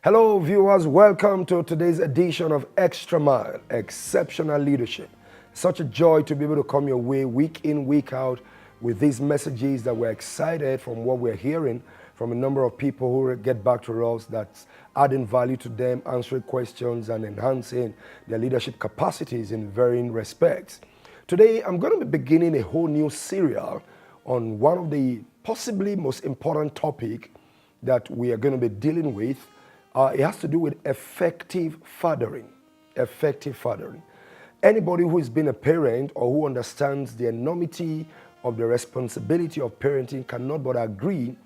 Hello viewers, welcome to today's edition of Extra Mile, Exceptional Leadership. Such a joy to be able to come your way week in, week out with these messages that we're excited from what we're hearing from a number of people who get back to us that's adding value to them, answering questions and enhancing their leadership capacities in varying respects. Today, I'm going to be beginning a whole new serial on one of the possibly most important topic that we are going to be dealing with. It has to do with effective fathering. Effective fathering. Anybody who has been a parent or who understands the enormity of the responsibility of parenting cannot but agree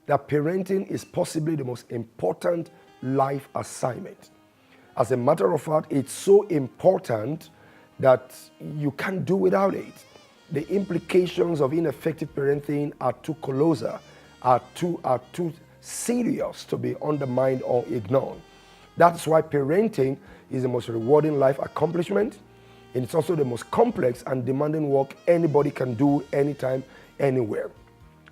that parenting is possibly the most important life assignment. As a matter of fact, it's so important that you can't do without it. The implications of ineffective parenting are too colossal, are too serious to be undermined or ignored. That's why parenting is the most rewarding life accomplishment, and it's also the most complex and demanding work anybody can do anytime, anywhere.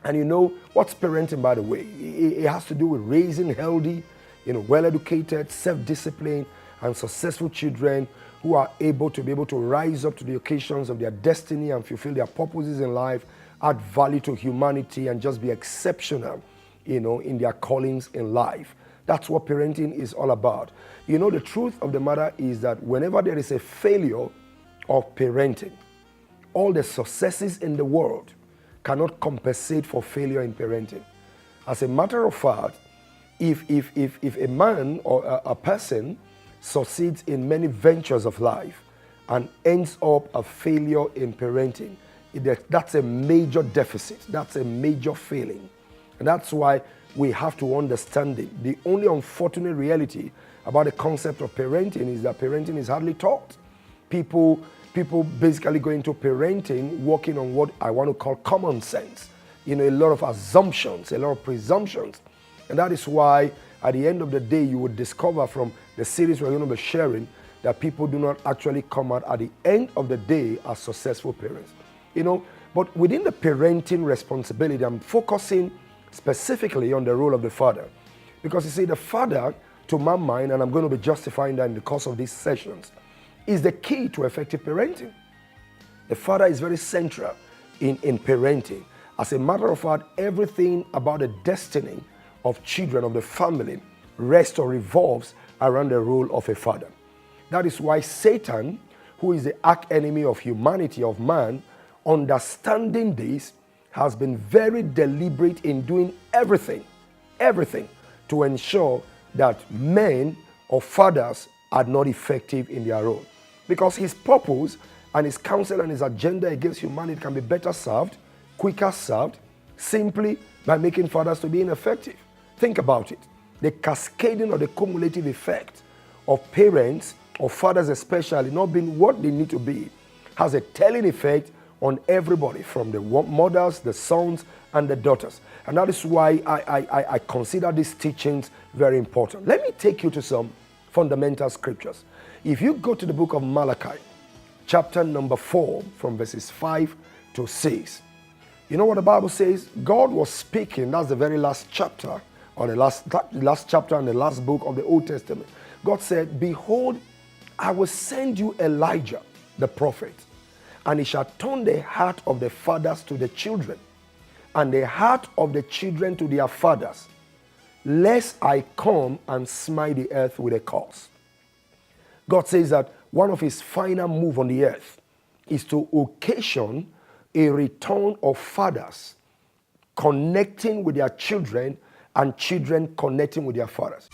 And you know, what's parenting, by the way? It has to do with raising healthy, well-educated, self-disciplined, and successful children who are able to rise up to the occasions of their destiny and fulfill their purposes in life, add value to humanity, and just be exceptional in their callings in life. That's what parenting is all about. The truth of the matter is that whenever there is a failure of parenting, all the successes in the world cannot compensate for failure in parenting. As a matter of fact, if a man or a person succeeds in many ventures of life and ends up a failure in parenting, that's a major deficit. That's a major failing. And that's why we have to understand it. The only unfortunate reality about the concept of parenting is that parenting is hardly taught. People basically go into parenting working on what I want to call common sense. A lot of assumptions, a lot of presumptions. And that is why at the end of the day, you would discover from the series we're going to be sharing that people do not actually come out at the end of the day as successful parents. But within the parenting responsibility, I'm focusing specifically on the role of the father. Because you see, the father, to my mind, and I'm going to be justifying that in the course of these sessions, is the key to effective parenting. The father is very central in parenting. As a matter of fact, everything about the destiny of children, of the family, rests or revolves around the role of a father. That is why Satan, who is the arch enemy of humanity, of man, understanding this, has been very deliberate in doing everything to ensure that men or fathers are not effective in their role. Because his purpose and his counsel and his agenda against humanity can be better served, quicker served, simply by making fathers to be ineffective. Think about it. The cascading or the cumulative effect of parents, or fathers especially, not being what they need to be, has a telling effect on everybody, from the mothers, the sons, and the daughters. And that is why I consider these teachings very important. Let me take you to some fundamental scriptures. If you go to the book of Malachi, chapter number 4, from verses 5 to 6, you know what the Bible says? God was speaking. That's the very last chapter, or the last chapter and the last book of the Old Testament. God said, "Behold, I will send you Elijah, the prophet, and he shall turn the heart of the fathers to the children, and the heart of the children to their fathers, lest I come and smite the earth with a curse." God says that one of his final moves on the earth is to occasion a return of fathers connecting with their children and children connecting with their fathers.